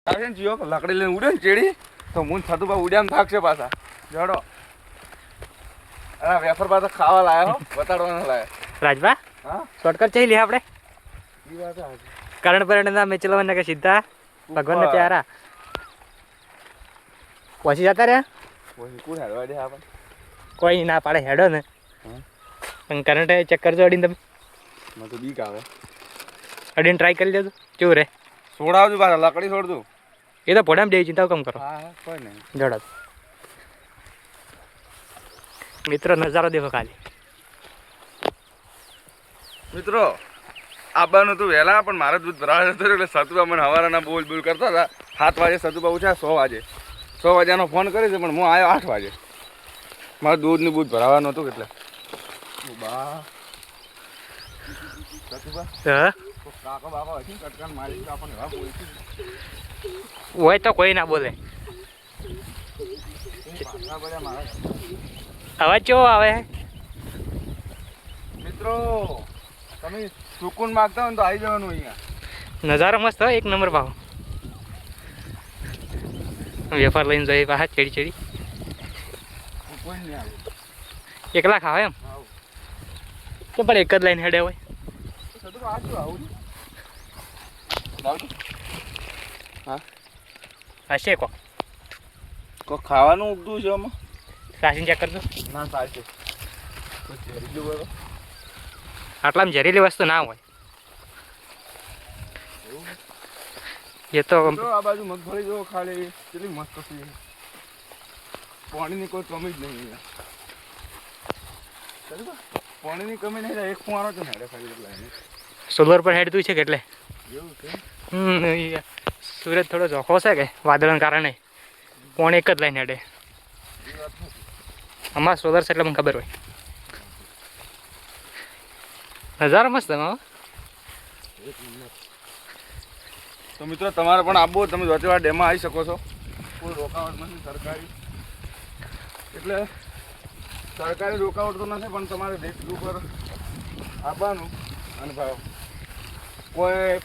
આવે ને જીઓ લાકડી લઈને ઉડે ને ચેડી તો મૂન થતું બા ઉડ્યા થાકશે પાછા જડો. અરે વેફર પાછા ખાવા લાયા હો બતાડવાના લાયા. રાજભા હા શોર્ટકટ ચાલી લે આપણે એ વાત છે. કરણ પરિણામ મેં ચલાવવાના કે સીધા ભગવાનને પ્યારા પહોંચી જતા રહ્યા. કોઈ કોણ હેડવા દે આપણને કોઈ ના પાડે હેડો ને પણ કરંટ ચેક કરજો અડીને તમે મને તો બીક આવે. અડીને ટ્રાય કરી લેજો કેવું રે. છોડાવજો પાછા લાકડી છોડતું. એ તો પોડામાં જઈ ચિંતા કમ કરો. હા હા કોઈ નહીં. જડો મિત્રો નજારો દેખો ખાલી. મિત્રો આવવાનું હતું વહેલા પણ મારે દૂધ ભરાવા જતો એટલે સતુભા મને હવારના બોલ બોલ કરતા હતા. 7 વાગે સતુભા ઉઠ્યા 100 વાગે 100 વાગ્યાનો ફોન કરી છે પણ હું આવ્યો 8 વાગે. મારે દૂધનું બૂધ ભરાવાનું હતું એટલે બા સતુભા હા કાકો બાપા હશે કટકાન મારી આપણને હવા બોલતી હોય તો કોઈ ના બોલે. પાછા બધા મારા અવાજ કેવો આવે. મિત્રો તમે સુકૂન માગતા હોય ને તો આવી જવાનું અહીંયા. નજારો મસ્ત હોય એક નંબર ભાવ. વેફર લઈને જઈ પાછા ચડી ચડી કોઈ નહીં આવે. એકલા ખાવા એમ તો પણ એક જ લાઈન હેડે હોય. સતુભા આ શું આવું હા હશે કોઈ ખાવાનું ઉગતું છે આમાં. રાશન ચેક કરજો. ના સાચું આટલામાં ઝેરીલી વસ્તુ ના હોય એ તો. આ બાજુ મગફળી જો ખાલી કેટલી મસ્ત છે. પાણીની કોઈ કમી જ નહીં. પાણીની કમી નહીં એક ફુવારો છે ને ખાલી સોલર પર હેડતું છે કે એટલે એવું છે. સૂરજ થોડો ઝોખો છે કે વાદળના કારણે પોણે એક જ લાઈન હેડે. અમારા સોલર છે એટલે મને ખબર હોય. નજારો મસ્ત એમાં. તો મિત્રો તમારે પણ આવવું તમે જોતેવાડા ડેમમાં આવી શકો છો. કોઈ રોકાવટ નથી સરકારી એટલે સરકારી રોકાવટ તો નથી પણ તમારે રેટ ઉપર આવવાનું અને કોઈ